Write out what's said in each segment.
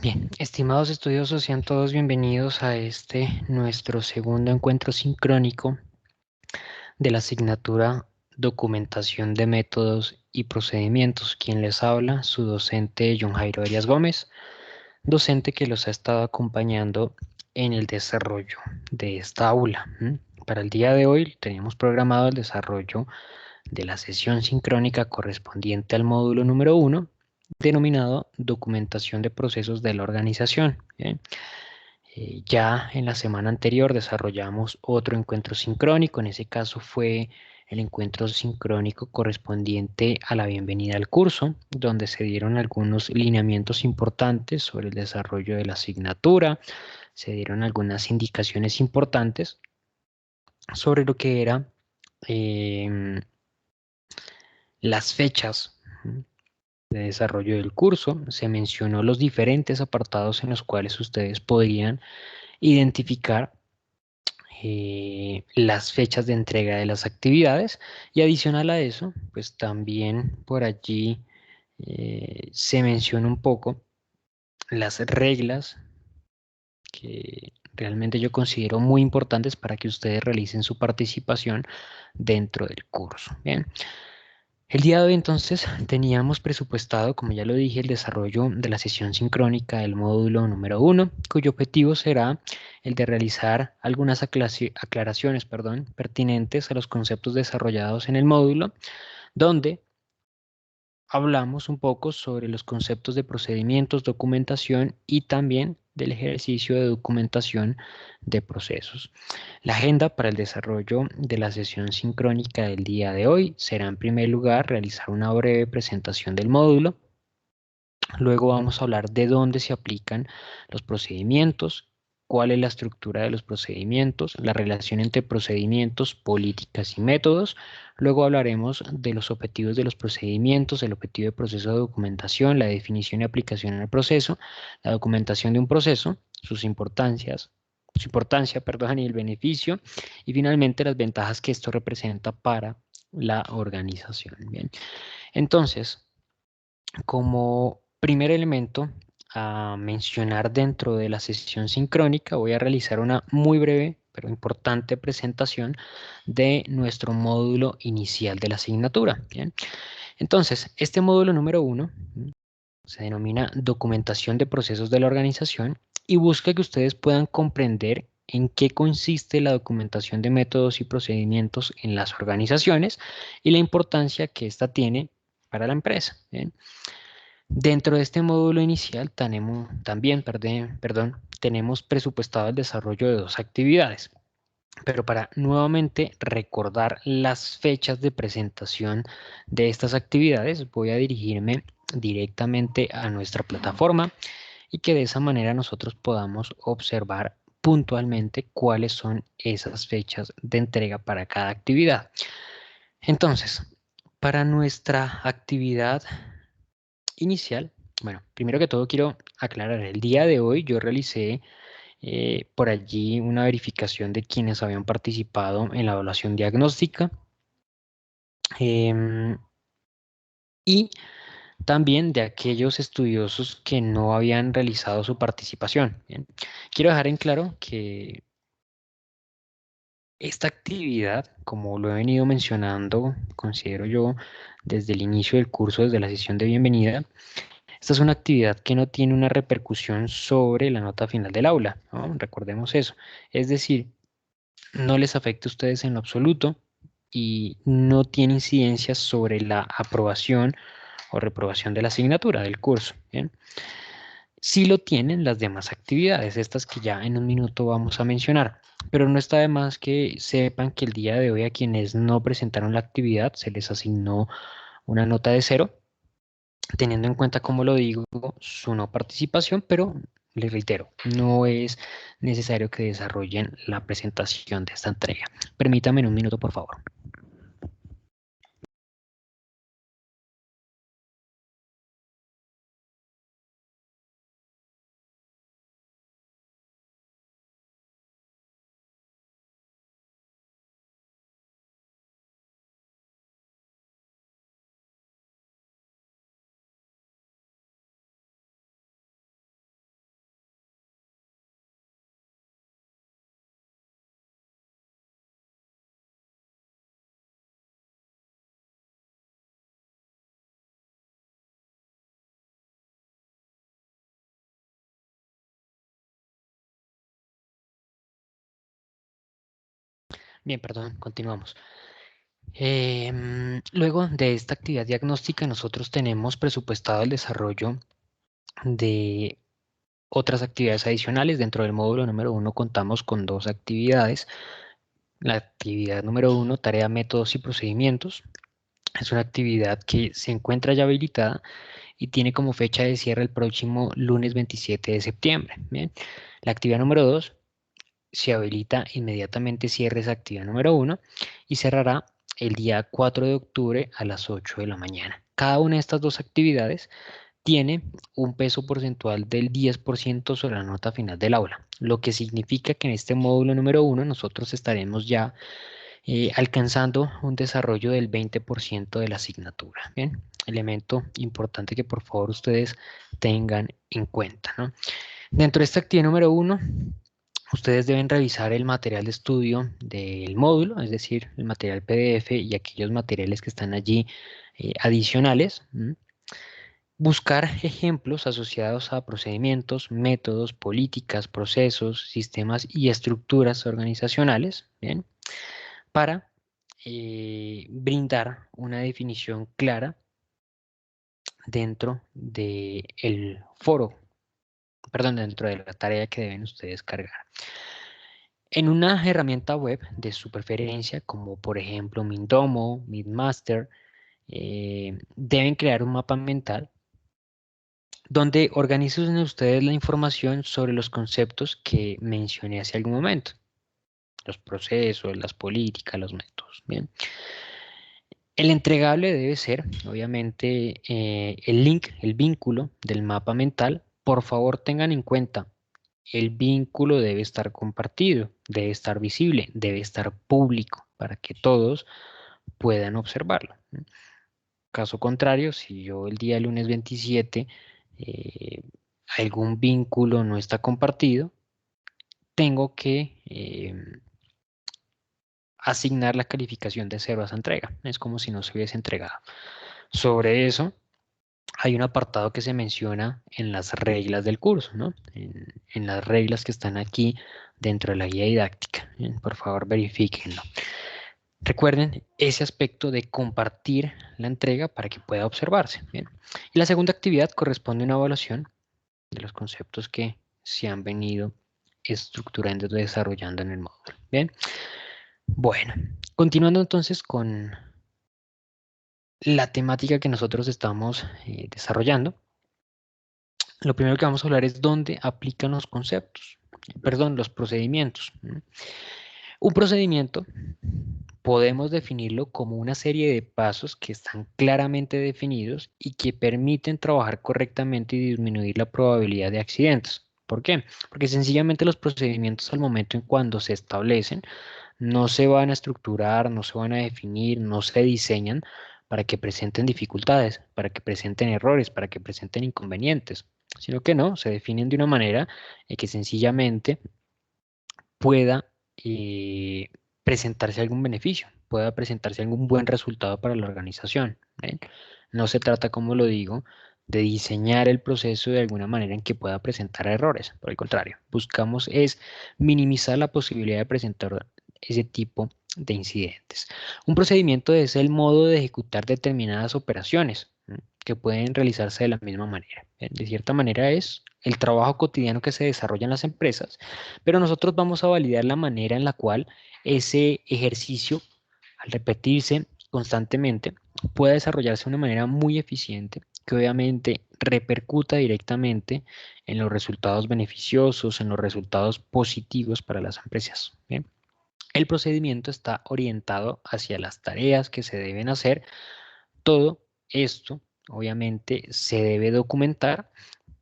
Bien, estimados estudiosos, sean todos bienvenidos a nuestro segundo encuentro sincrónico de la asignatura Documentación de Métodos y Procedimientos. Quien les habla, su docente John Jairo Arias Gómez, docente que los ha estado acompañando en el desarrollo de esta aula. Para el día de hoy teníamos programado el desarrollo de la sesión sincrónica correspondiente al módulo número 1, denominado Documentación de Procesos de la Organización. Bien. Ya en la semana anterior desarrollamos otro encuentro sincrónico, en ese caso fue el encuentro sincrónico correspondiente a la bienvenida al curso, donde se dieron algunos lineamientos importantes sobre el desarrollo de la asignatura, se dieron algunas indicaciones importantes sobre lo que era em, las fechas de desarrollo del curso, se mencionó los diferentes apartados en los cuales ustedes podrían identificar las fechas de entrega de las actividades y adicional a eso, pues también por allí se menciona un poco las reglas que realmente yo considero muy importantes para que ustedes realicen su participación dentro del curso. Bien. El día de hoy entonces teníamos presupuestado, como ya lo dije, el desarrollo de la sesión sincrónica del módulo número 1, cuyo objetivo será el de realizar algunas aclaraciones, pertinentes a los conceptos desarrollados en el módulo, donde hablamos un poco sobre los conceptos de procedimientos, documentación y también del ejercicio de documentación de procesos. La agenda para el desarrollo de la sesión sincrónica del día de hoy será, en primer lugar, realizar una breve presentación del módulo. Luego vamos a hablar de dónde se aplican los procedimientos, cuál es la estructura de los procedimientos, la relación entre procedimientos, políticas y métodos. Luego hablaremos de los objetivos de los procedimientos, el objetivo de proceso de documentación, la definición y aplicación al proceso, la documentación de un proceso, su importancia, y el beneficio, y finalmente las ventajas que esto representa para la organización. Bien, entonces, como primer elemento a mencionar dentro de la sesión sincrónica, voy a realizar una muy breve pero importante presentación de nuestro módulo inicial de la asignatura. Bien. Entonces, este módulo número 1 se denomina Documentación de Procesos de la Organización y busca que ustedes puedan comprender en qué consiste la documentación de métodos y procedimientos en las organizaciones y la importancia que ésta tiene para la empresa. Bien. Dentro de este módulo inicial tenemos presupuestado el desarrollo de dos actividades, pero para nuevamente recordar las fechas de presentación de estas actividades, voy a dirigirme directamente a nuestra plataforma y que de esa manera nosotros podamos observar puntualmente cuáles son esas fechas de entrega para cada actividad. Entonces, para nuestra actividad inicial, bueno, primero que todo quiero aclarar, el día de hoy yo realicé por allí una verificación de quienes habían participado en la evaluación diagnóstica em, y también de aquellos estudiosos que no habían realizado su participación. Bien. Quiero dejar en claro que esta actividad, como lo he venido mencionando, considero yo desde el inicio del curso, desde la sesión de bienvenida, esta es una actividad que no tiene una repercusión sobre la nota final del aula, ¿no? Recordemos eso. Es decir, no les afecta a ustedes en lo absoluto y no tiene incidencia sobre la aprobación o reprobación de la asignatura del curso. ¿Bien? Sí lo tienen las demás actividades, estas que ya en un minuto vamos a mencionar, pero no está de más que sepan que el día de hoy a quienes no presentaron la actividad se les asignó una nota de 0, teniendo en cuenta, como lo digo, su no participación, pero les reitero, no es necesario que desarrollen la presentación de esta entrega. Permítame en un minuto, por favor. Bien, perdón, continuamos. Luego de esta actividad diagnóstica, nosotros tenemos presupuestado el desarrollo de otras actividades adicionales. Dentro del módulo número 1 contamos con dos actividades. La actividad número 1, tarea, métodos y procedimientos. Es una actividad que se encuentra ya habilitada y tiene como fecha de cierre el próximo lunes 27 de septiembre. Bien. La actividad número 2 se habilita inmediatamente, cierre esa actividad número 1 y cerrará el día 4 de octubre a las 8 de la mañana. Cada una de estas dos actividades tiene un peso porcentual del 10% sobre la nota final del aula, lo que significa que en este módulo número 1 nosotros estaremos ya alcanzando un desarrollo del 20% de la asignatura. Bien, elemento importante que por favor ustedes tengan en cuenta, ¿no? Dentro de esta actividad número 1, ustedes deben revisar el material de estudio del módulo, es decir, el material PDF y aquellos materiales que están allí adicionales. Buscar ejemplos asociados a procedimientos, métodos, políticas, procesos, sistemas y estructuras organizacionales, ¿bien? Para brindar una definición clara dentro del foro, perdón, dentro de la tarea que deben ustedes cargar. En una herramienta web de su preferencia, como por ejemplo Mindomo, Midmaster, deben crear un mapa mental donde organicen ustedes la información sobre los conceptos que mencioné hace algún momento, los procesos, las políticas, los métodos. Bien. El entregable debe ser, obviamente, el link, el vínculo del mapa mental. Por favor, tengan en cuenta, el vínculo debe estar compartido, debe estar visible, debe estar público para que todos puedan observarlo. Caso contrario, si yo el día lunes 27 eh, algún vínculo no está compartido, tengo que asignar la calificación de 0 a esa entrega. Es como si no se hubiese entregado. Sobre eso, hay un apartado que se menciona en las reglas del curso, ¿no? En las reglas que están aquí dentro de la guía didáctica. Bien, por favor, verifíquenlo. Recuerden ese aspecto de compartir la entrega para que pueda observarse. Bien. Y la segunda actividad corresponde a una evaluación de los conceptos que se han venido estructurando y desarrollando en el módulo. Bien. Bueno, continuando entonces con la temática que nosotros estamos desarrollando, lo primero que vamos a hablar es dónde aplican los conceptos, perdón, los procedimientos. Un procedimiento podemos definirlo como una serie de pasos que están claramente definidos y que permiten trabajar correctamente y disminuir la probabilidad de accidentes. ¿Por qué? Porque sencillamente los procedimientos al momento en cuando se establecen no se van a estructurar, no se van a definir, no se diseñan para que presenten dificultades, para que presenten errores, para que presenten inconvenientes, sino que no, se definen de una manera que sencillamente pueda eh, presentarse algún beneficio, pueda presentarse algún buen resultado para la organización. ¿Ven? No se trata, como lo digo, de diseñar el proceso de alguna manera en que pueda presentar errores. Por el contrario, buscamos es minimizar la posibilidad de presentar ese tipo de incidentes. Un procedimiento es el modo de ejecutar determinadas operaciones que pueden realizarse de la misma manera. De cierta manera es el trabajo cotidiano que se desarrolla en las empresas, pero nosotros vamos a validar la manera en la cual ese ejercicio, al repetirse constantemente, puede desarrollarse de una manera muy eficiente, que obviamente repercuta directamente en los resultados beneficiosos, en los resultados positivos para las empresas. ¿Bien? El procedimiento está orientado hacia las tareas que se deben hacer. Todo esto, obviamente, se debe documentar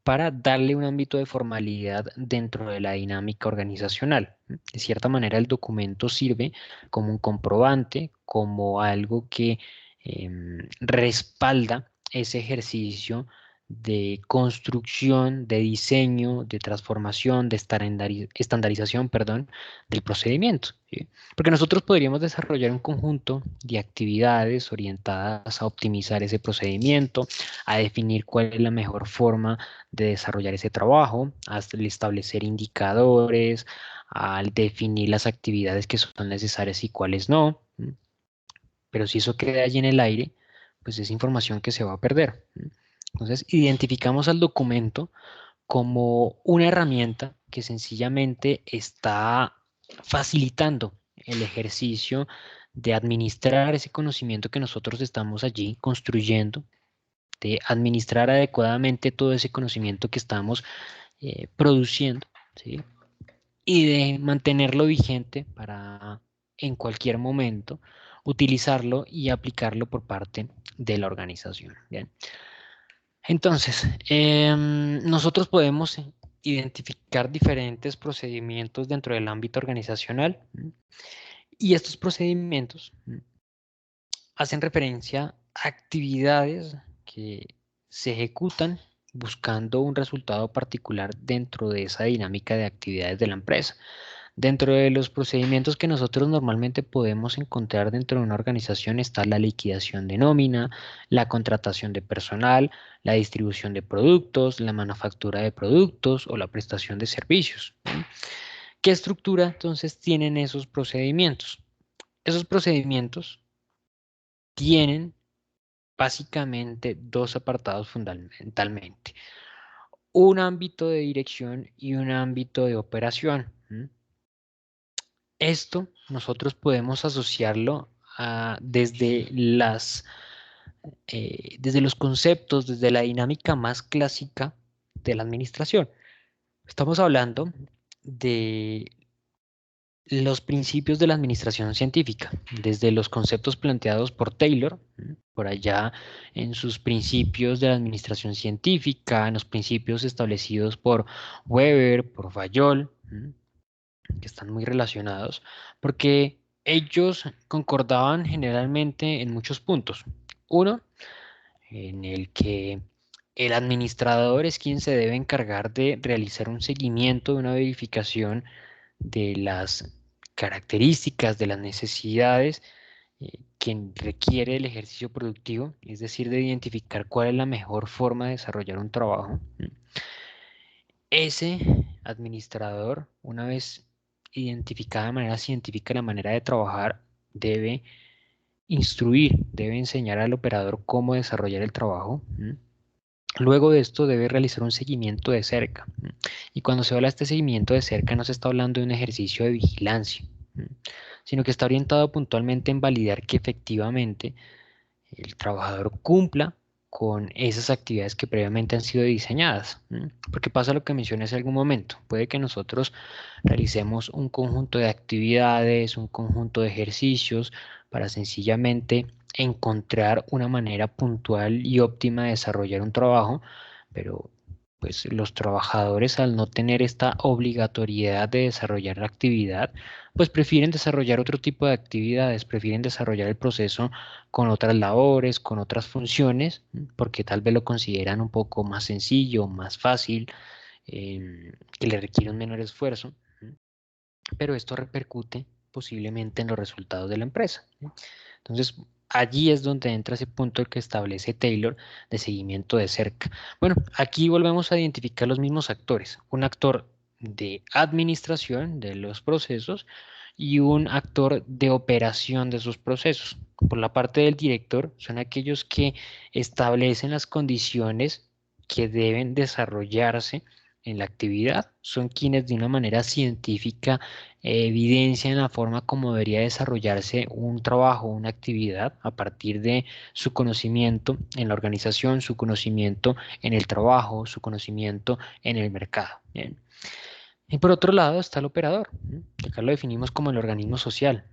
para darle un ámbito de formalidad dentro de la dinámica organizacional. De cierta manera, el documento sirve como un comprobante, como algo que respalda ese ejercicio de construcción, de diseño, de transformación, de estandarización, perdón, del procedimiento, ¿sí? Porque nosotros podríamos desarrollar un conjunto de actividades orientadas a optimizar ese procedimiento, a definir cuál es la mejor forma de desarrollar ese trabajo, hasta el establecer indicadores, al definir las actividades que son necesarias y cuáles no. Pero si eso queda allí en el aire, pues es información que se va a perder. Entonces, identificamos al documento como una herramienta que sencillamente está facilitando el ejercicio de administrar ese conocimiento que nosotros estamos allí construyendo, de administrar adecuadamente todo ese conocimiento que estamos produciendo, ¿sí? Y de mantenerlo vigente para en cualquier momento utilizarlo y aplicarlo por parte de la organización. Bien. Entonces, nosotros podemos identificar diferentes procedimientos dentro del ámbito organizacional, y estos procedimientos hacen referencia a actividades que se ejecutan buscando un resultado particular dentro de esa dinámica de actividades de la empresa. Dentro de los procedimientos que nosotros normalmente podemos encontrar dentro de una organización está la liquidación de nómina, la contratación de personal, la distribución de productos, la manufactura de productos o la prestación de servicios. ¿Qué estructura entonces tienen esos procedimientos? Esos procedimientos tienen básicamente dos apartados fundamentalmente: un ámbito de dirección y un ámbito de operación. Esto nosotros podemos asociarlo desde los conceptos, desde la dinámica más clásica de la administración. Estamos hablando de los principios de la administración científica, desde los conceptos planteados por Taylor, por allá en sus principios de la administración científica, en los principios establecidos por Weber, por Fayol, que están muy relacionados, porque ellos concordaban generalmente en muchos puntos. Uno, en el que el administrador es quien se debe encargar de realizar un seguimiento, de una verificación de las características, de las necesidades que requiere el ejercicio productivo, es decir, de identificar cuál es la mejor forma de desarrollar un trabajo. Ese administrador, una vez identificada de manera científica la manera de trabajar, debe instruir, debe enseñar al operador cómo desarrollar el trabajo. Luego de esto debe realizar un seguimiento de cerca. Y cuando se habla de este seguimiento de cerca no se está hablando de un ejercicio de vigilancia, sino que está orientado puntualmente en validar que efectivamente el trabajador cumpla con esas actividades que previamente han sido diseñadas. Porque pasa lo que mencioné hace algún momento. Puede que nosotros realicemos un conjunto de actividades, un conjunto de ejercicios para sencillamente encontrar una manera puntual y óptima de desarrollar un trabajo, pero pues los trabajadores, al no tener esta obligatoriedad de desarrollar la actividad, pues prefieren desarrollar otro tipo de actividades, prefieren desarrollar el proceso con otras labores, con otras funciones, porque tal vez lo consideran un poco más sencillo, más fácil, que le requiere un menor esfuerzo, pero esto repercute posiblemente en los resultados de la empresa. Entonces, allí es donde entra ese punto que establece Taylor de seguimiento de cerca. Bueno, aquí volvemos a identificar los mismos actores: un actor de administración de los procesos y un actor de operación de sus procesos. Por la parte del director, son aquellos que establecen las condiciones que deben desarrollarse en la actividad, son quienes de una manera científica evidencian la forma como debería desarrollarse un trabajo, una actividad, a partir de su conocimiento en la organización, su conocimiento en el trabajo, su conocimiento en el mercado. Bien. Y por otro lado está el operador, que acá lo definimos como el organismo social.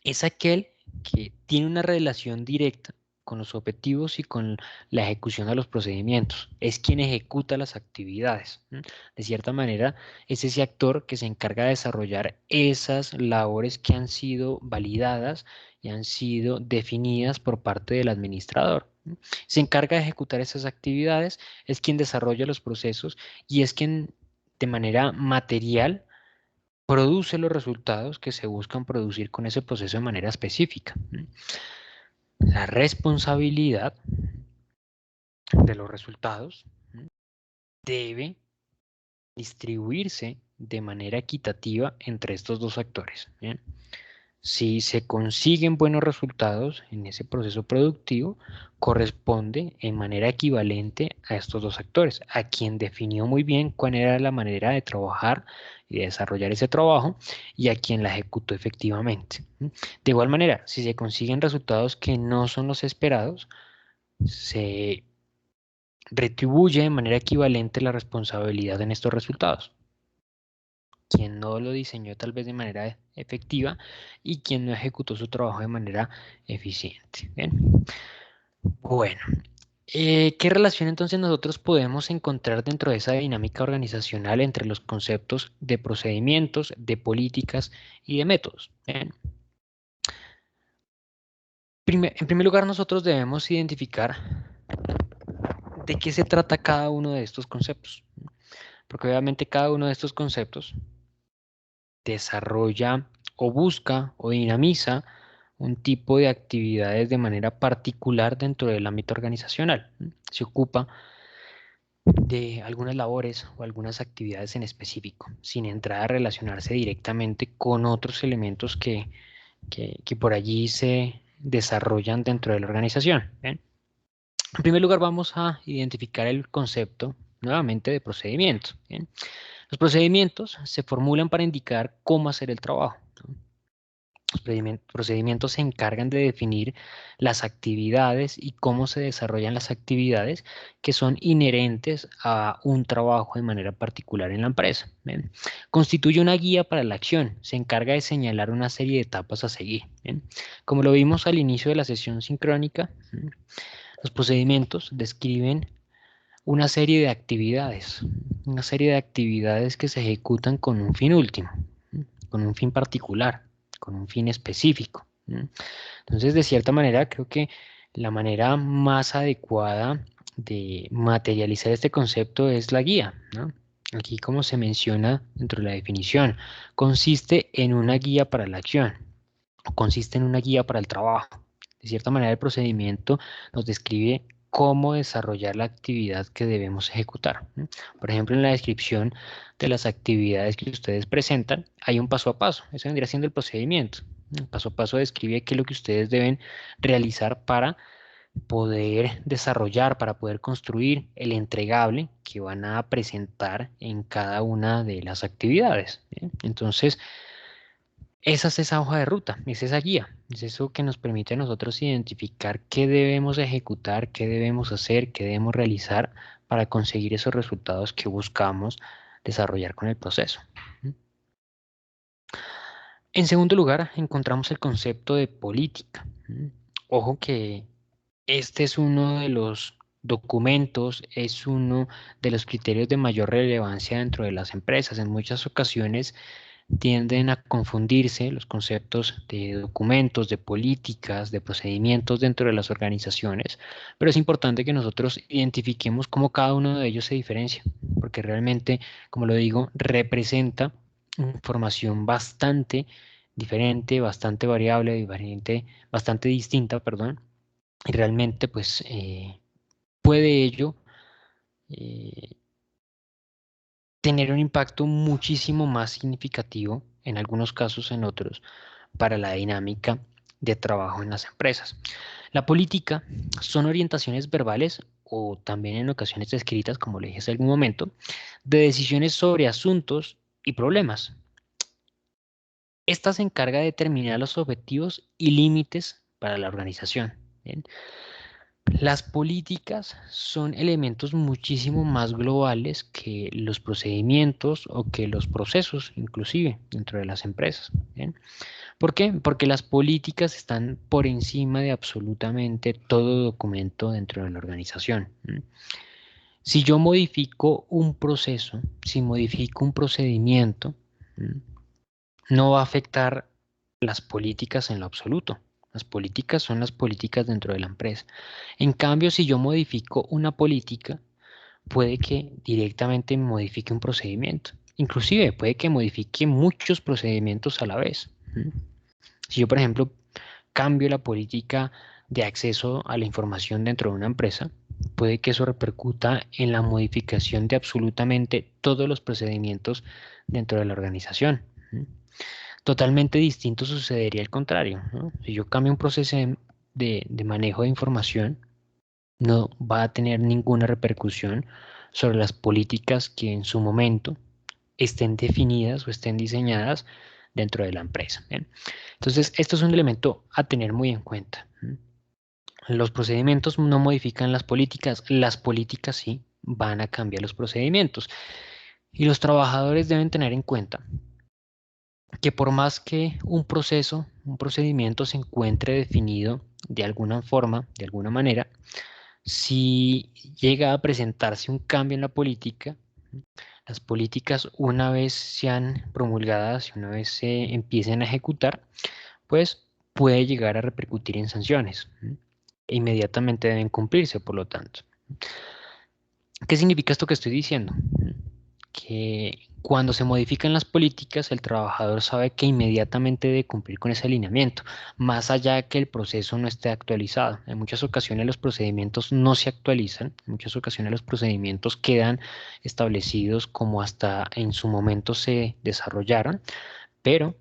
Es aquel que tiene una relación directa con los objetivos y con la ejecución de los procedimientos. Es quien ejecuta las actividades. De cierta manera, es ese actor que se encarga de desarrollar esas labores que han sido validadas y han sido definidas por parte del administrador. Se encarga de ejecutar esas actividades, es quien desarrolla los procesos y es quien de manera material produce los resultados que se buscan producir con ese proceso de manera específica. La responsabilidad de los resultados debe distribuirse de manera equitativa entre estos dos actores. ¿Bien? Si se consiguen buenos resultados en ese proceso productivo, corresponde en manera equivalente a estos dos actores, a quien definió muy bien cuál era la manera de trabajar y de desarrollar ese trabajo y a quien la ejecutó efectivamente. De igual manera, si se consiguen resultados que no son los esperados, se retribuye de manera equivalente la responsabilidad en estos resultados. Quien no lo diseñó tal vez de manera efectiva y quien no ejecutó su trabajo de manera eficiente. ¿Bien? Bueno, ¿qué relación entonces nosotros podemos encontrar dentro de esa dinámica organizacional entre los conceptos de procedimientos, de políticas y de métodos? ¿Bien? En primer lugar, nosotros debemos identificar de qué se trata cada uno de estos conceptos, porque obviamente cada uno de estos conceptos desarrolla o busca o dinamiza un tipo de actividades de manera particular dentro del ámbito organizacional. Se ocupa de algunas labores o algunas actividades en específico, sin entrar a relacionarse directamente con otros elementos que por allí se desarrollan dentro de la organización. ¿Bien? En primer lugar, vamos a identificar el concepto nuevamente de procedimiento. ¿Bien? Los procedimientos se formulan para indicar cómo hacer el trabajo. Los procedimientos se encargan de definir las actividades y cómo se desarrollan las actividades que son inherentes a un trabajo de manera particular en la empresa. ¿Bien? Constituye una guía para la acción, se encarga de señalar una serie de etapas a seguir. ¿Bien? Como lo vimos al inicio de la sesión sincrónica, los procedimientos describen una serie de actividades que se ejecutan con un fin último, con un fin particular, con un fin específico. Entonces, de cierta manera, creo que la manera más adecuada de materializar este concepto es la guía, ¿no? Aquí, como se menciona dentro de la definición, consiste en una guía para la acción, o consiste en una guía para el trabajo. De cierta manera, el procedimiento nos describe cómo desarrollar la actividad que debemos ejecutar. Por ejemplo, en la descripción de las actividades que ustedes presentan, hay un paso a paso. Eso vendría siendo el procedimiento. El paso a paso describe qué es lo que ustedes deben realizar para poder desarrollar, para poder construir el entregable que van a presentar en cada una de las actividades. ¿Bien? Entonces, esa es esa hoja de ruta, es esa guía, es eso que nos permite a nosotros identificar qué debemos ejecutar, qué debemos hacer, qué debemos realizar para conseguir esos resultados que buscamos desarrollar con el proceso. En segundo lugar, encontramos el concepto de política. Ojo que este es uno de los documentos, es uno de los criterios de mayor relevancia dentro de las empresas. En muchas ocasiones tienden a confundirse los conceptos de documentos, de políticas, de procedimientos dentro de las organizaciones, pero es importante que nosotros identifiquemos cómo cada uno de ellos se diferencia, porque realmente, como lo digo, representa información bastante diferente, bastante variable, bastante distinta, perdón, y realmente pues puede ello eh, tener un impacto muchísimo más significativo, en algunos casos, en otros, para la dinámica de trabajo en las empresas. La política son orientaciones verbales o también en ocasiones escritas, como le dije hace algún momento, de decisiones sobre asuntos y problemas. Esta se encarga de determinar los objetivos y límites para la organización. ¿Bien? Las políticas son elementos muchísimo más globales que los procedimientos o que los procesos, inclusive dentro de las empresas. ¿Bien? ¿Por qué? Porque las políticas están por encima de absolutamente todo documento dentro de la organización. Si yo modifico un proceso, si modifico un procedimiento, no va a afectar las políticas en lo absoluto. Las políticas son las políticas dentro de la empresa. En cambio, si yo modifico una política, puede que directamente modifique un procedimiento. Inclusive puede que modifique muchos procedimientos a la vez. Si yo, por ejemplo, cambio la política de acceso a la información dentro de una empresa, puede que eso repercuta en la modificación de absolutamente todos los procedimientos dentro de la organización. Totalmente distinto sucedería el contrario, ¿no? Si yo cambio un proceso de manejo de información, no va a tener ninguna repercusión sobre las políticas que en su momento estén definidas o estén diseñadas dentro de la empresa. ¿Bien? Entonces, esto es un elemento a tener muy en cuenta. Los procedimientos no modifican las políticas sí van a cambiar los procedimientos. Y los trabajadores deben tener en cuenta que por más que un proceso, un procedimiento se encuentre definido de alguna forma, de alguna manera, si llega a presentarse un cambio en la política, las políticas una vez sean promulgadas y una vez se empiecen a ejecutar, pues puede llegar a repercutir en sanciones. E inmediatamente deben cumplirse, por lo tanto. ¿Qué significa esto que estoy diciendo? Que cuando se modifican las políticas, el trabajador sabe que inmediatamente debe cumplir con ese alineamiento, más allá de que el proceso no esté actualizado. En muchas ocasiones los procedimientos no se actualizan, en muchas ocasiones los procedimientos quedan establecidos como hasta en su momento se desarrollaron, pero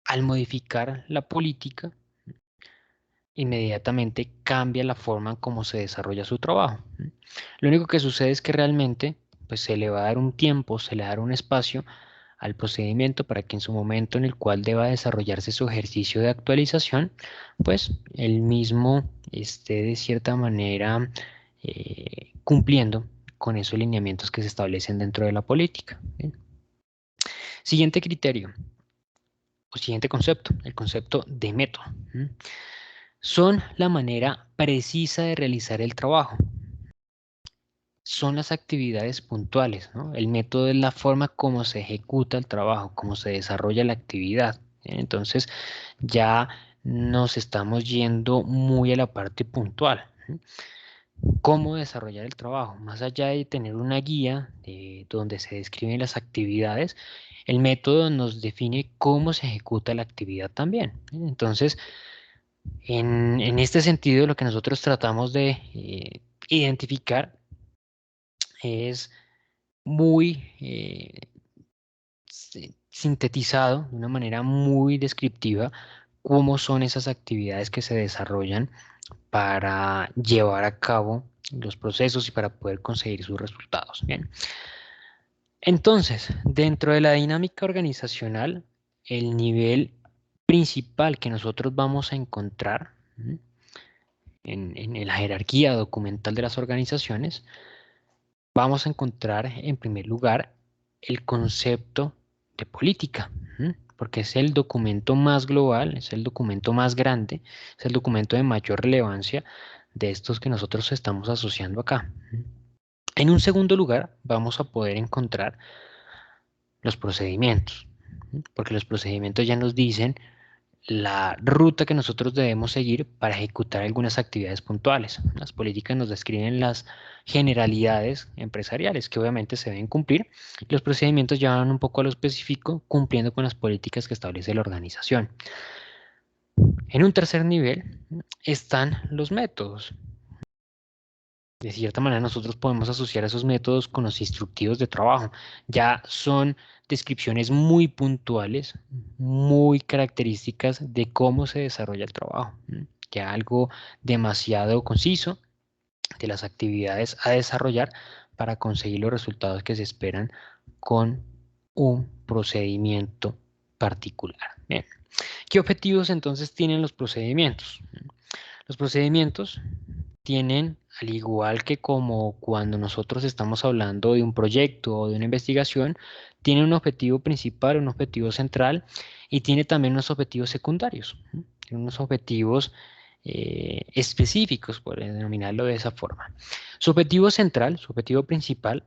al modificar la política, inmediatamente cambia la forma en cómo se desarrolla su trabajo. Lo único que sucede es que realmente pues, se le va a dar un tiempo, se le va a dar un espacio al procedimiento para que en su momento en el cual deba desarrollarse su ejercicio de actualización, pues el mismo esté de cierta manera cumpliendo con esos lineamientos que se establecen dentro de la política. ¿Bien? Siguiente criterio o siguiente concepto, el concepto de método. Son la manera precisa de realizar el trabajo. Son las actividades puntuales, ¿no? El método es la forma como se ejecuta el trabajo, cómo se desarrolla la actividad. Entonces ya nos estamos yendo muy a la parte puntual. ¿Cómo desarrollar el trabajo? Más allá de tener una guía donde se describen las actividades, el método nos define cómo se ejecuta la actividad también. Entonces, en este sentido, lo que nosotros tratamos de identificar es muy sintetizado, de una manera muy descriptiva, cómo son esas actividades que se desarrollan para llevar a cabo los procesos y para poder conseguir sus resultados. Bien. Entonces, dentro de la dinámica organizacional, el nivel principal que nosotros vamos a encontrar en la jerarquía documental de las organizaciones, vamos a encontrar en primer lugar el concepto de política, porque es el documento más global, es el documento más grande, es el documento de mayor relevancia de estos que nosotros estamos asociando acá. En un segundo lugar, vamos a poder encontrar los procedimientos, porque los procedimientos ya nos dicen la ruta que nosotros debemos seguir para ejecutar algunas actividades puntuales. Las políticas nos describen las generalidades empresariales que obviamente se deben cumplir. Los procedimientos llevan un poco a lo específico, cumpliendo con las políticas que establece la organización. En un tercer nivel están los métodos. De cierta manera nosotros podemos asociar esos métodos con los instructivos de trabajo. Ya son descripciones muy puntuales, muy características de cómo se desarrolla el trabajo. Ya algo demasiado conciso de las actividades a desarrollar para conseguir los resultados que se esperan con un procedimiento particular. Bien. ¿Qué objetivos entonces tienen los procedimientos? Los procedimientos tienen, al igual que como cuando nosotros estamos hablando de un proyecto o de una investigación, tiene un objetivo principal, un objetivo central y tiene también unos objetivos secundarios. Tiene unos objetivos específicos, por denominarlo de esa forma. Su objetivo central, su objetivo principal,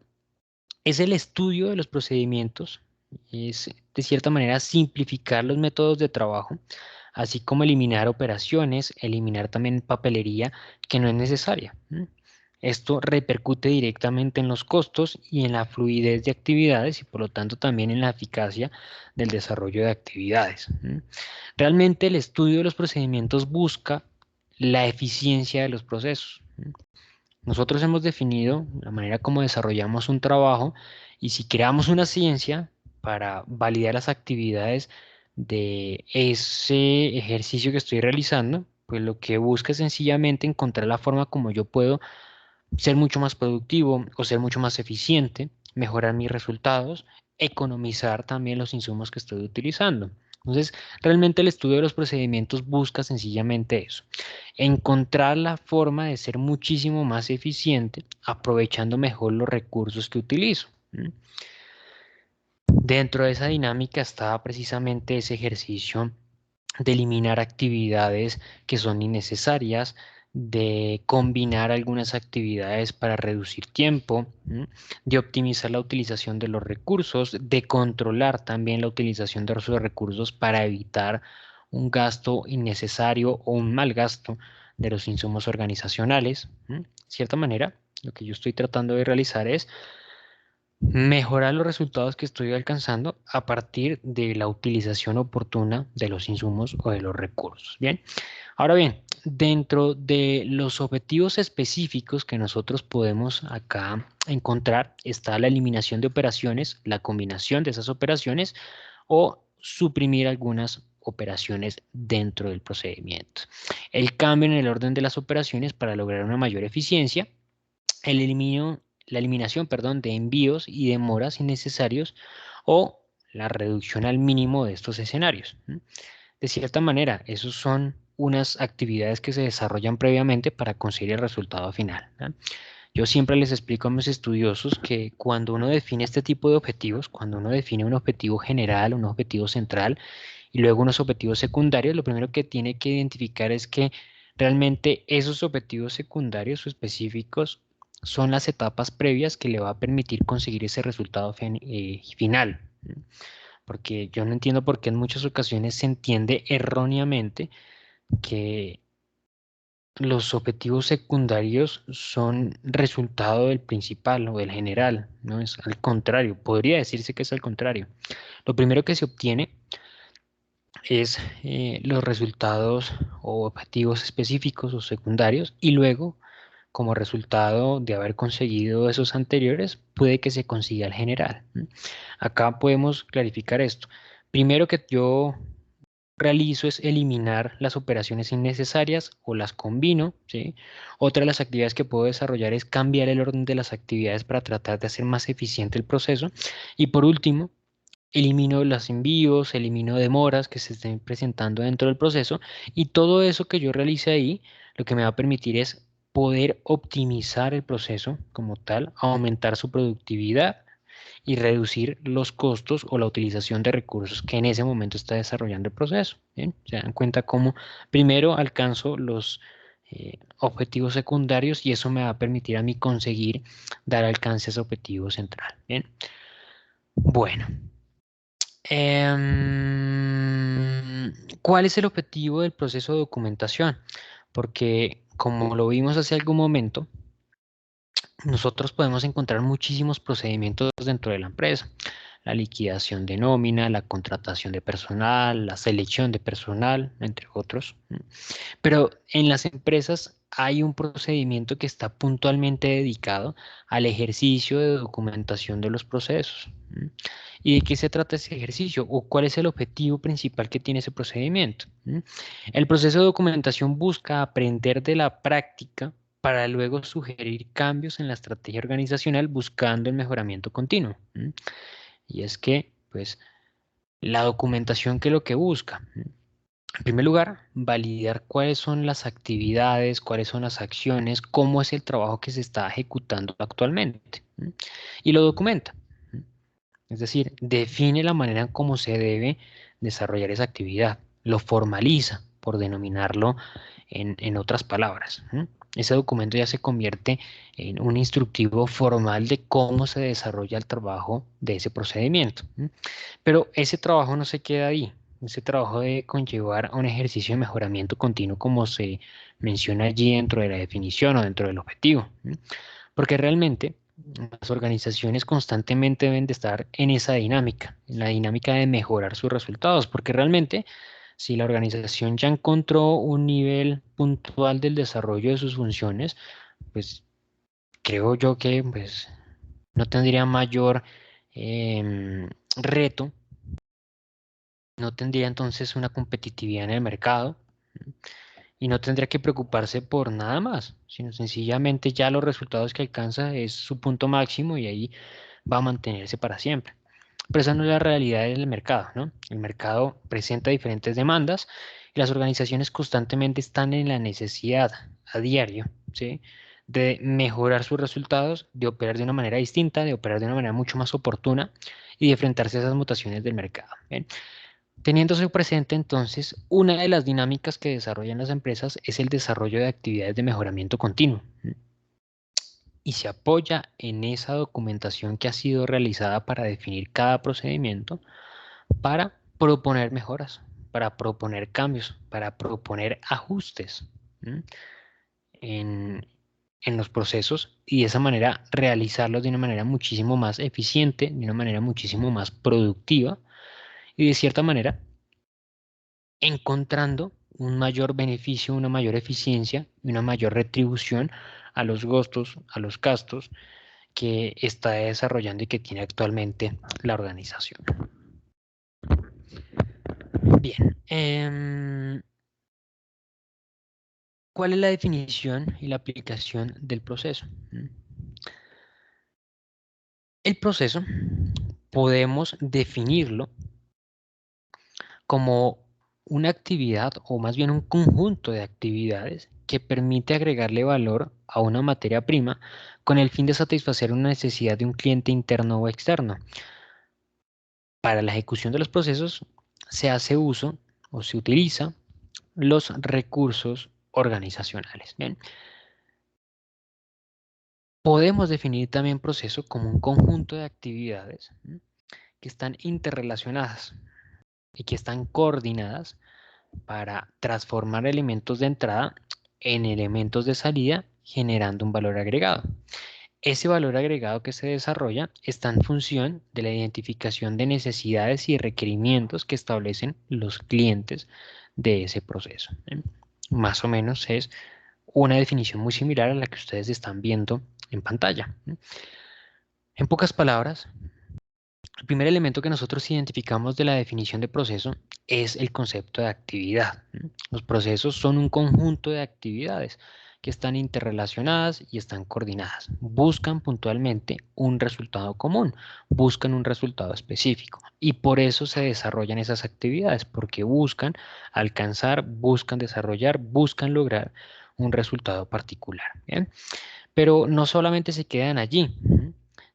es el estudio de los procedimientos, es de cierta manera simplificar los métodos de trabajo, así como eliminar operaciones, eliminar también papelería que no es necesaria. Esto repercute directamente en los costos y en la fluidez de actividades y por lo tanto también en la eficacia del desarrollo de actividades. Realmente el estudio de los procedimientos busca la eficiencia de los procesos. Nosotros hemos definido la manera como desarrollamos un trabajo y si creamos una ciencia para validar las actividades de ese ejercicio que estoy realizando, pues lo que busca es sencillamente encontrar la forma como yo puedo ser mucho más productivo o ser mucho más eficiente, mejorar mis resultados, economizar también los insumos que estoy utilizando. Entonces, realmente el estudio de los procedimientos busca sencillamente eso, encontrar la forma de ser muchísimo más eficiente, aprovechando mejor los recursos que utilizo. Dentro de esa dinámica está precisamente ese ejercicio de eliminar actividades que son innecesarias, de combinar algunas actividades para reducir tiempo, de optimizar la utilización de los recursos, de controlar también la utilización de esos recursos para evitar un gasto innecesario o un mal gasto de los insumos organizacionales. De cierta manera, lo que yo estoy tratando de realizar es mejorar los resultados que estoy alcanzando a partir de la utilización oportuna de los insumos o de los recursos. Bien, ahora bien, dentro de los objetivos específicos que nosotros podemos acá encontrar está la eliminación de operaciones, la combinación de esas operaciones o suprimir algunas operaciones dentro del procedimiento. El cambio en el orden de las operaciones para lograr una mayor eficiencia, la eliminación, perdón, de envíos y demoras innecesarios o la reducción al mínimo de estos escenarios. De cierta manera, esos son unas actividades que se desarrollan previamente para conseguir el resultado final. Yo siempre les explico a mis estudiosos que cuando uno define este tipo de objetivos, cuando uno define un objetivo general, un objetivo central y luego unos objetivos secundarios, lo primero que tiene que identificar es que realmente esos objetivos secundarios o específicos son las etapas previas que le va a permitir conseguir ese resultado final. Porque yo no entiendo por qué en muchas ocasiones se entiende erróneamente que los objetivos secundarios son resultado del principal o del general, no es al contrario, podría decirse que es al contrario. Lo primero que se obtiene es los resultados o objetivos específicos o secundarios y luego, como resultado de haber conseguido esos anteriores, puede que se consiga el general. Acá podemos clarificar esto. Primero que yo realizo es eliminar las operaciones innecesarias o las combino, ¿sí? Otra de las actividades que puedo desarrollar es cambiar el orden de las actividades para tratar de hacer más eficiente el proceso. Y por último, elimino los envíos, elimino demoras que se estén presentando dentro del proceso y todo eso que yo realice ahí, lo que me va a permitir es poder optimizar el proceso como tal, aumentar su productividad y reducir los costos o la utilización de recursos que en ese momento está desarrollando el proceso. ¿Bien? Se dan cuenta cómo primero alcanzo los objetivos secundarios y eso me va a permitir a mí conseguir dar alcance a ese objetivo central. Bien. Bueno, ¿cuál es el objetivo del proceso de documentación? Porque como lo vimos hace algún momento, nosotros podemos encontrar muchísimos procedimientos dentro de la empresa. La liquidación de nómina, la contratación de personal, la selección de personal, entre otros. Pero en las empresas hay un procedimiento que está puntualmente dedicado al ejercicio de documentación de los procesos. ¿Y de qué se trata ese ejercicio? ¿O cuál es el objetivo principal que tiene ese procedimiento? El proceso de documentación busca aprender de la práctica para luego sugerir cambios en la estrategia organizacional buscando el mejoramiento continuo. Y es que, pues, La documentación, ¿qué es lo que busca? En primer lugar, validar cuáles son las actividades, cuáles son las acciones, cómo es el trabajo que se está ejecutando actualmente. Y lo documenta. Es decir, define la manera en cómo se debe desarrollar esa actividad. Lo formaliza, por denominarlo en otras palabras. Ese documento ya se convierte en un instructivo formal de cómo se desarrolla el trabajo de ese procedimiento. Pero ese trabajo no se queda ahí. Ese trabajo debe conllevar a un ejercicio de mejoramiento continuo, como se menciona allí dentro de la definición o dentro del objetivo. Porque realmente las organizaciones constantemente deben de estar en esa dinámica, en la dinámica de mejorar sus resultados, porque realmente si la organización ya encontró un nivel puntual del desarrollo de sus funciones, pues creo yo que pues, no tendría mayor reto, no tendría entonces una competitividad en el mercado y no tendría que preocuparse por nada más, sino sencillamente ya los resultados que alcanza es su punto máximo y ahí va a mantenerse para siempre. Pero esa no es la realidad del mercado, ¿no? El mercado presenta diferentes demandas y las organizaciones constantemente están en la necesidad a diario, ¿sí? De mejorar sus resultados, de operar de una manera distinta, de operar de una manera mucho más oportuna y de enfrentarse a esas mutaciones del mercado. ¿Bien? Teniendo eso presente, entonces, una de las dinámicas que desarrollan las empresas es el desarrollo de actividades de mejoramiento continuo y se apoya en esa documentación que ha sido realizada para definir cada procedimiento, para proponer mejoras, para proponer cambios, para proponer ajustes ¿m? en, en los procesos y de esa manera realizarlos de una manera muchísimo más eficiente, de una manera muchísimo más productiva y de cierta manera encontrando un mayor beneficio, una mayor eficiencia y una mayor retribución a los gastos, a los gastos que está desarrollando y que tiene actualmente la organización. Bien, ¿cuál es la definición y la aplicación del proceso? El proceso podemos definirlo como una actividad o más bien un conjunto de actividades que permite agregarle valor a una materia prima con el fin de satisfacer una necesidad de un cliente interno o externo. Para la ejecución de los procesos se hace uso o se utiliza los recursos organizacionales. Bien, podemos definir también proceso como un conjunto de actividades que están interrelacionadas y que están coordinadas para transformar elementos de entrada en elementos de salida, generando un valor agregado. Ese valor agregado que se desarrolla está en función de la identificación de necesidades y requerimientos que establecen los clientes de ese proceso. Más o menos es una definición muy similar a la que ustedes están viendo en pantalla. En pocas palabras, el primer elemento que nosotros identificamos de la definición de proceso es el concepto de actividad. Los procesos son un conjunto de actividades que están interrelacionadas y están coordinadas. Buscan puntualmente un resultado común, buscan un resultado específico y por eso se desarrollan esas actividades, porque buscan alcanzar, buscan desarrollar, buscan lograr un resultado particular. ¿Bien? Pero no solamente se quedan allí,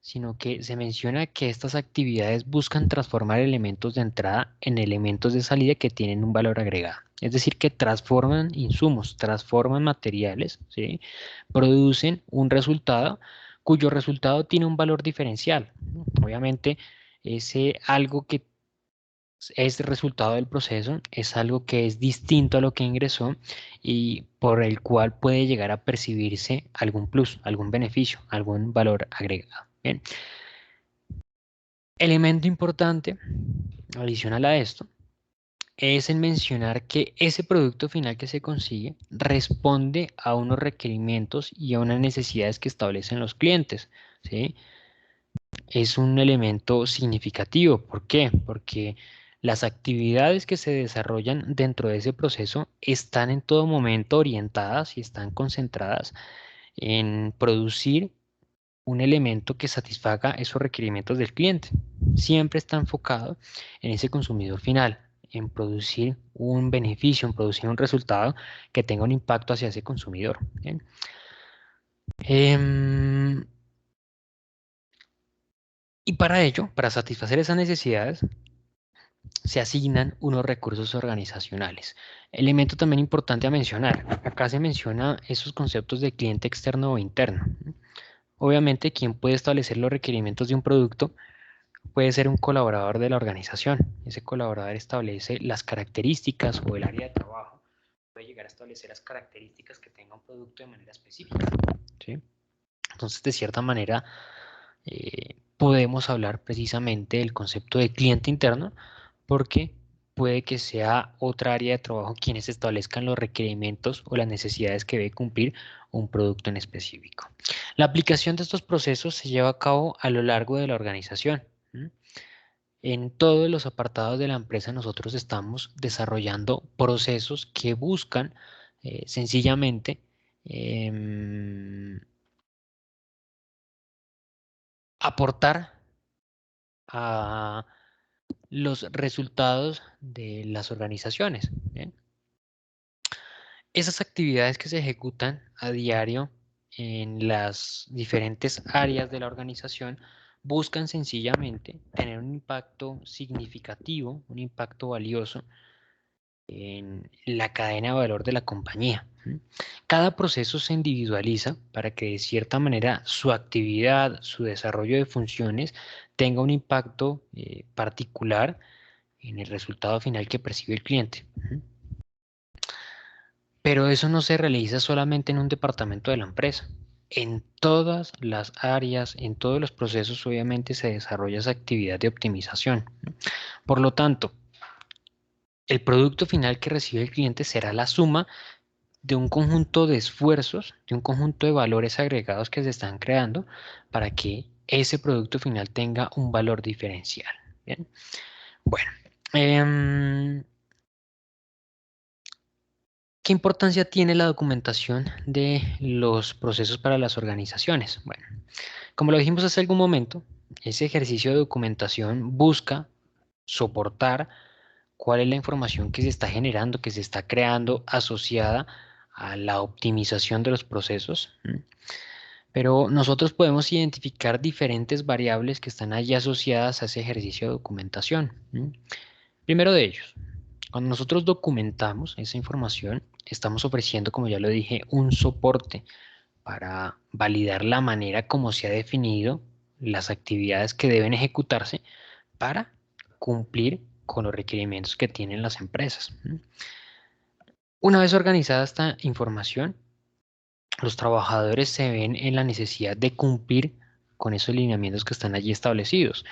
sino que se menciona que estas actividades buscan transformar elementos de entrada en elementos de salida que tienen un valor agregado. Es decir, que transforman insumos, transforman materiales, ¿sí? Producen un resultado cuyo resultado tiene un valor diferencial. Obviamente, ese algo que es resultado del proceso, es algo que es distinto a lo que ingresó y por el cual puede llegar a percibirse algún plus, algún beneficio, algún valor agregado. Bien. Elemento importante, adicional a esto, es el mencionar que ese producto final que se consigue responde a unos requerimientos y a unas necesidades que establecen los clientes, ¿sí? Es un elemento significativo. ¿Por qué? Porque las actividades que se desarrollan dentro de ese proceso están en todo momento orientadas y están concentradas en producir un elemento que satisfaga esos requerimientos del cliente. Siempre está enfocado en ese consumidor final, en producir un beneficio, en producir un resultado que tenga un impacto hacia ese consumidor. ¿Bien? Y para ello, para satisfacer esas necesidades, se asignan unos recursos organizacionales. Elemento también importante a mencionar. Acá se menciona esos conceptos de cliente externo o interno. Obviamente, quien puede establecer los requerimientos de un producto puede ser un colaborador de la organización. Ese colaborador establece las características o el área de trabajo. Puede llegar a establecer las características que tenga un producto de manera específica. ¿Sí? Entonces, de cierta manera, podemos hablar precisamente del concepto de cliente interno porque puede que sea otra área de trabajo quienes establezcan los requerimientos o las necesidades que debe cumplir un producto en específico. La aplicación de estos procesos se lleva a cabo a lo largo de la organización. En todos los apartados de la empresa nosotros estamos desarrollando procesos que buscan sencillamente aportar a los resultados de las organizaciones. ¿Bien? Esas actividades que se ejecutan a diario en las diferentes áreas de la organización buscan sencillamente tener un impacto significativo, un impacto valioso en la cadena de valor de la compañía. Cada proceso se individualiza para que de cierta manera su actividad, su desarrollo de funciones tenga un impacto particular en el resultado final que percibe el cliente. Pero eso no se realiza solamente en un departamento de la empresa. En todas las áreas, en todos los procesos, obviamente se desarrolla esa actividad de optimización. Por lo tanto, el producto final que recibe el cliente será la suma de un conjunto de esfuerzos, de un conjunto de valores agregados que se están creando para que ese producto final tenga un valor diferencial. ¿Bien? Bueno, ¿qué importancia tiene la documentación de los procesos para las organizaciones? Bueno, como lo dijimos hace algún momento, ese ejercicio de documentación busca soportar cuál es la información que se está generando, que se está creando asociada a la optimización de los procesos. Pero nosotros podemos identificar diferentes variables que están allí asociadas a ese ejercicio de documentación. Primero de ellos, cuando nosotros documentamos esa información, estamos ofreciendo, como ya lo dije, un soporte para validar la manera como se ha definido las actividades que deben ejecutarse para cumplir con los requerimientos que tienen las empresas. Una vez organizada esta información, los trabajadores se ven en la necesidad de cumplir con esos lineamientos que están allí establecidos,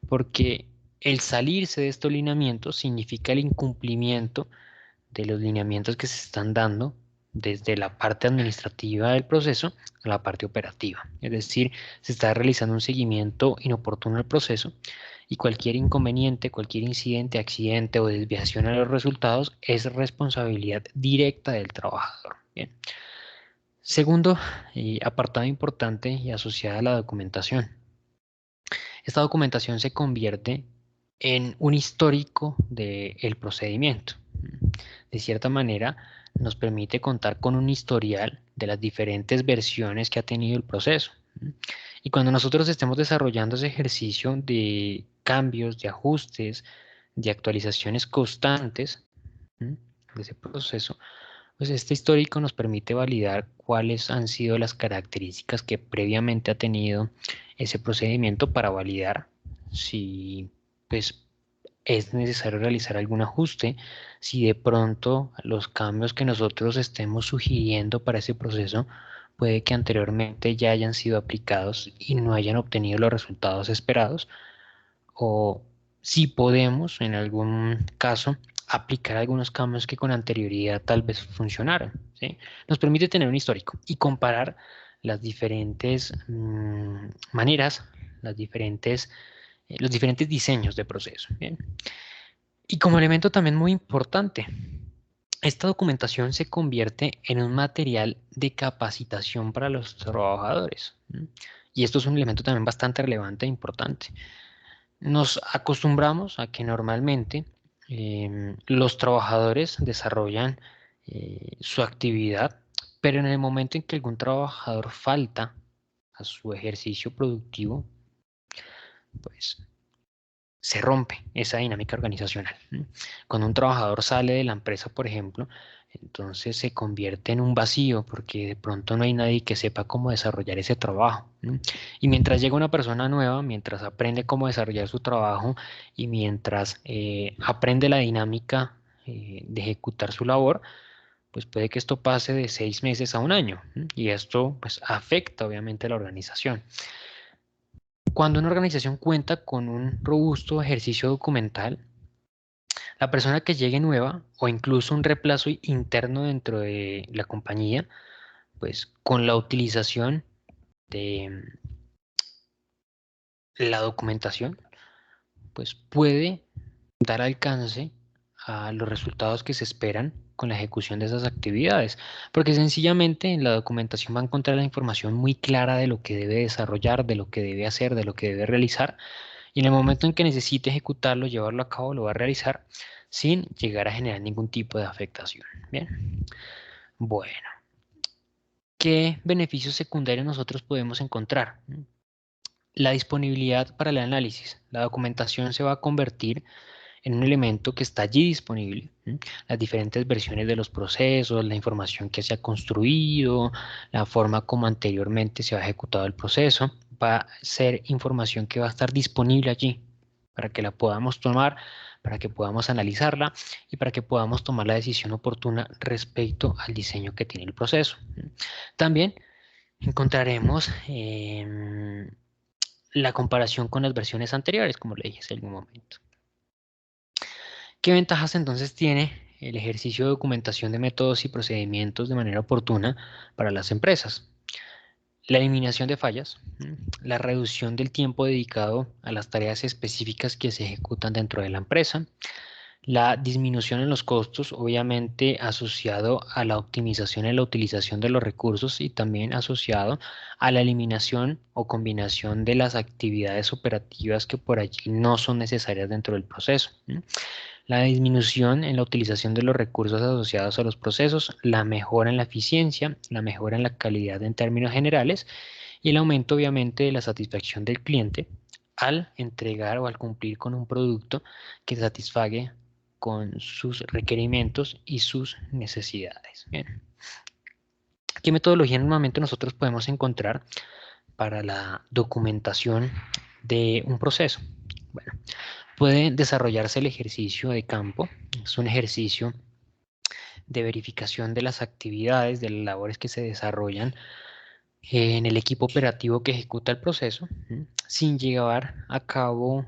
porque el salirse de estos lineamientos significa el incumplimiento de los lineamientos que se están dando desde la parte administrativa del proceso a la parte operativa. Es decir, se está realizando un seguimiento inoportuno del proceso y cualquier inconveniente, cualquier incidente, accidente o desviación a los resultados es responsabilidad directa del trabajador. Bien. Segundo, apartado importante y asociado a la documentación. Esta documentación se convierte en un histórico del procedimiento. De cierta manera, nos permite contar con un historial de las diferentes versiones que ha tenido el proceso. Y cuando nosotros estemos desarrollando ese ejercicio de cambios, de ajustes, de actualizaciones constantes de ese proceso, pues este histórico nos permite validar cuáles han sido las características que previamente ha tenido ese procedimiento para validar si pues, es necesario realizar algún ajuste, si de pronto los cambios que nosotros estemos sugiriendo para ese proceso puede que anteriormente ya hayan sido aplicados y no hayan obtenido los resultados esperados, o si podemos en algún caso aplicar algunos cambios que con anterioridad tal vez funcionaron, ¿sí? Nos permite tener un histórico y comparar las diferentes maneras, los diferentes diseños de proceso. ¿Bien? Y como elemento también muy importante, esta documentación se convierte en un material de capacitación para los trabajadores. y esto es un elemento también bastante relevante e importante. Nos acostumbramos a que normalmente los trabajadores desarrollan su actividad, pero en el momento en que algún trabajador falta a su ejercicio productivo, pues se rompe esa dinámica organizacional. Cuando un trabajador sale de la empresa, por ejemplo, entonces se convierte en un vacío porque de pronto no hay nadie que sepa cómo desarrollar ese trabajo. Y mientras llega una persona nueva, mientras aprende cómo desarrollar su trabajo y mientras aprende la dinámica de ejecutar su labor, pues puede que esto pase de 6 meses a un año. Y esto pues afecta obviamente a la organización. Cuando una organización cuenta con un robusto ejercicio documental, la persona que llegue nueva o incluso un reemplazo interno dentro de la compañía, pues con la utilización de la documentación, pues puede dar alcance a los resultados que se esperan con la ejecución de esas actividades, porque sencillamente en la documentación va a encontrar la información muy clara de lo que debe desarrollar, de lo que debe hacer, de lo que debe realizar. Y en el momento en que necesite ejecutarlo, llevarlo a cabo, lo va a realizar sin llegar a generar ningún tipo de afectación. Bien. Bueno, ¿qué beneficios secundarios nosotros podemos encontrar? La disponibilidad para el análisis. La documentación se va a convertir en un elemento que está allí disponible. Las diferentes versiones de los procesos, la información que se ha construido, la forma como anteriormente se ha ejecutado el proceso, va a ser información que va a estar disponible allí para que la podamos tomar, para que podamos analizarla y para que podamos tomar la decisión oportuna respecto al diseño que tiene el proceso. También encontraremos la comparación con las versiones anteriores, como le dije hace algún momento. ¿Qué ventajas entonces tiene el ejercicio de documentación de métodos y procedimientos de manera oportuna para las empresas? La eliminación de fallas, la reducción del tiempo dedicado a las tareas específicas que se ejecutan dentro de la empresa, la disminución en los costos, obviamente asociado a la optimización en la utilización de los recursos y también asociado a la eliminación o combinación de las actividades operativas que por allí no son necesarias dentro del proceso. La disminución en la utilización de los recursos asociados a los procesos, la mejora en la eficiencia, la mejora en la calidad en términos generales y el aumento obviamente de la satisfacción del cliente al entregar o al cumplir con un producto que satisfague con sus requerimientos y sus necesidades. Bien. ¿Qué metodología normalmente nosotros podemos encontrar para la documentación de un proceso? Bueno, puede desarrollarse el ejercicio de campo. Es un ejercicio de verificación de las actividades, de las labores que se desarrollan en el equipo operativo que ejecuta el proceso, sin llevar a cabo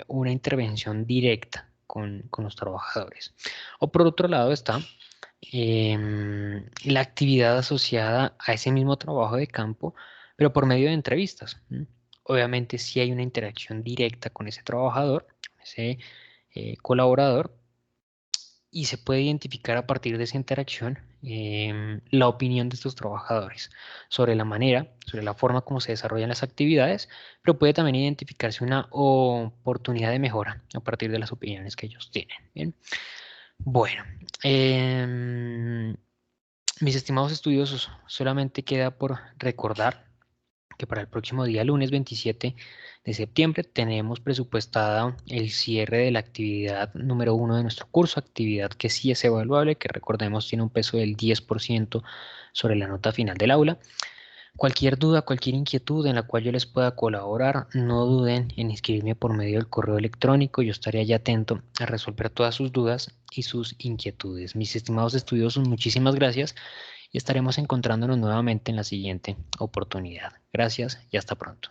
una intervención directa con los trabajadores. O por otro lado está la actividad asociada a ese mismo trabajo de campo, pero por medio de entrevistas. Obviamente si hay una interacción directa con ese trabajador, ese colaborador, y se puede identificar a partir de esa interacción la opinión de estos trabajadores sobre la manera, sobre la forma como se desarrollan las actividades, pero puede también identificarse una oportunidad de mejora a partir de las opiniones que ellos tienen. Bien. Bueno, mis estimados estudiosos, solamente queda por recordar que para el próximo día, lunes 27 de septiembre, tenemos presupuestada el cierre de la actividad número 1 de nuestro curso, actividad que sí es evaluable, que recordemos tiene un peso del 10% sobre la nota final del aula. Cualquier duda, cualquier inquietud en la cual yo les pueda colaborar, no duden en inscribirme por medio del correo electrónico. Yo estaré allá atento a resolver todas sus dudas y sus inquietudes. Mis estimados estudiosos, muchísimas gracias y estaremos encontrándonos nuevamente en la siguiente oportunidad. Gracias y hasta pronto.